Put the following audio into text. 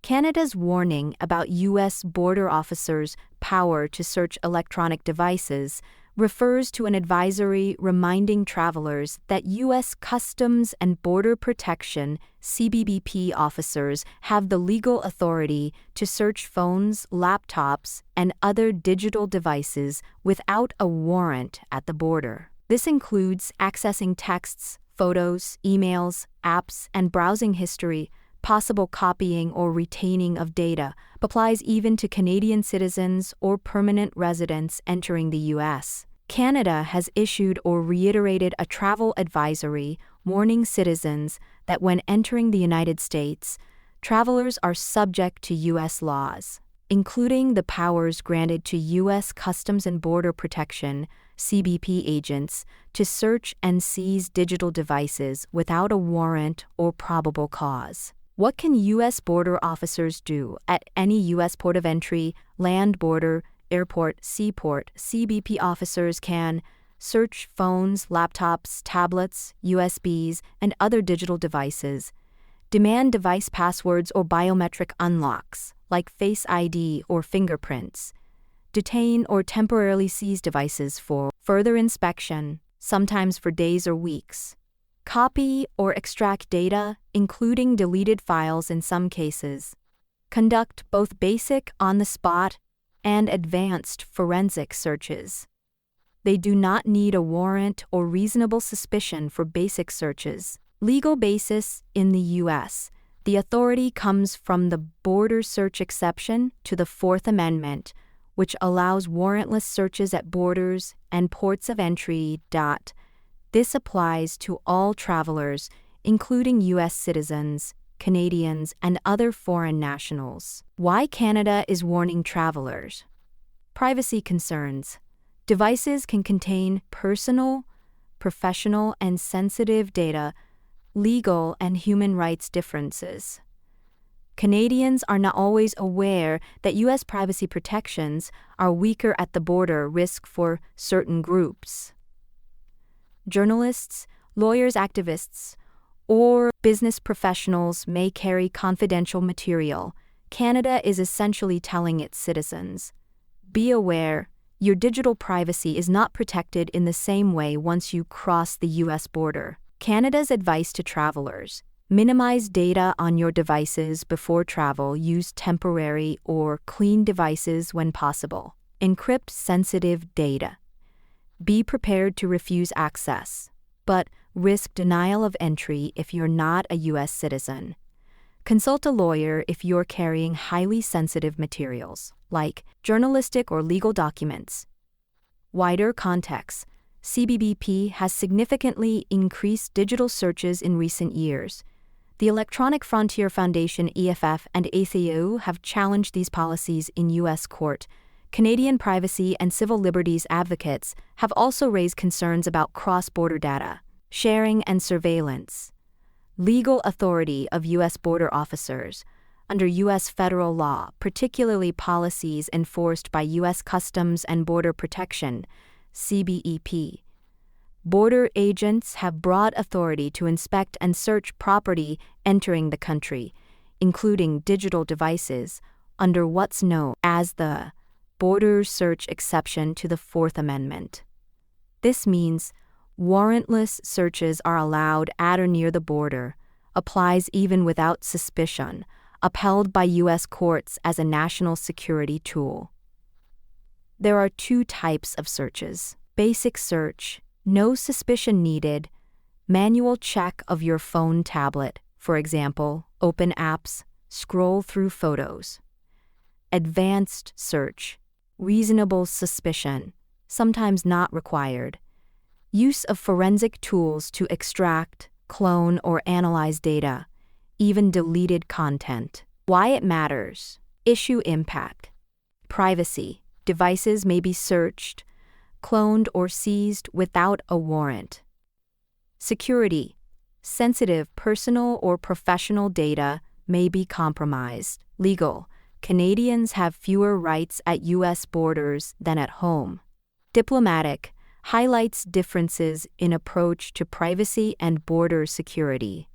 Canada's warning about U.S. border officers' power to search electronic devices refers to an advisory reminding travelers that U.S. Customs and Border Protection (CBP) officers have the legal authority to search phones, laptops, and other digital devices without a warrant at the border. This includes accessing texts, photos, emails, apps, and browsing history. Possible copying or retaining of data applies even to Canadian citizens or permanent residents entering the U.S. Canada has issued or reiterated a travel advisory warning citizens that when entering the United States, travelers are subject to U.S. laws, including the powers granted to U.S. Customs and Border Protection (CBP) agents to search and seize digital devices without a warrant or probable cause. What can U.S. border officers do at any U.S. port of entry, land border, airport, seaport? CBP officers can search phones, laptops, tablets, USBs, and other digital devices, demand device passwords or biometric unlocks, like Face ID or fingerprints, detain or temporarily seize devices for further inspection, sometimes for days or weeks. Copy or extract data, including deleted files in some cases. Conduct both basic on-the-spot and advanced forensic searches. They do not need a warrant or reasonable suspicion for basic searches. Legal basis in the U.S. The authority comes from the border search exception to the Fourth Amendment, which allows warrantless searches at borders and ports of entry. This applies to all travelers, including U.S. citizens, Canadians, and other foreign nationals. Why Canada is warning travelers? Privacy concerns. Devices can contain personal, professional, and sensitive data, legal and human rights differences. Canadians are not always aware that U.S. privacy protections are weaker at the border, risk for certain groups. Journalists, lawyers, activists, or business professionals may carry confidential material. Canada is essentially telling its citizens, be aware, your digital privacy is not protected in the same way once you cross the U.S. border. Canada's advice to travelers: minimize data on your devices before travel, use temporary or clean devices when possible. Encrypt sensitive data. Be prepared to refuse access, but risk denial of entry if you're not a U.S. citizen. Consult a lawyer if you're carrying highly sensitive materials, like journalistic or legal documents. Wider context. CBP has significantly increased digital searches in recent years. The Electronic Frontier Foundation (EFF) and ACLU have challenged these policies in U.S. court. Canadian privacy and civil liberties advocates have also raised concerns about cross-border data sharing and surveillance. Legal authority of U.S. border officers. Under U.S. federal law, particularly policies enforced by U.S. Customs and Border Protection (CBP), border agents have broad authority to inspect and search property entering the country, including digital devices, under what's known as the border search exception to the Fourth Amendment. This means warrantless searches are allowed at or near the border, applies even without suspicion, upheld by U.S. courts as a national security tool. There are two types of searches: basic search, no suspicion needed, manual check of your phone, tablet, for example, open apps, scroll through photos. Advanced search, reasonable suspicion, sometimes not required. Use of forensic tools to extract, clone, or analyze data, even deleted content. Why it matters. Issue impact. Privacy. Devices may be searched, cloned, or seized without a warrant. Security. Sensitive personal or professional data may be compromised. Legal. Canadians have fewer rights at U.S. borders than at home. Diplomatic. Highlights differences in approach to privacy and border security.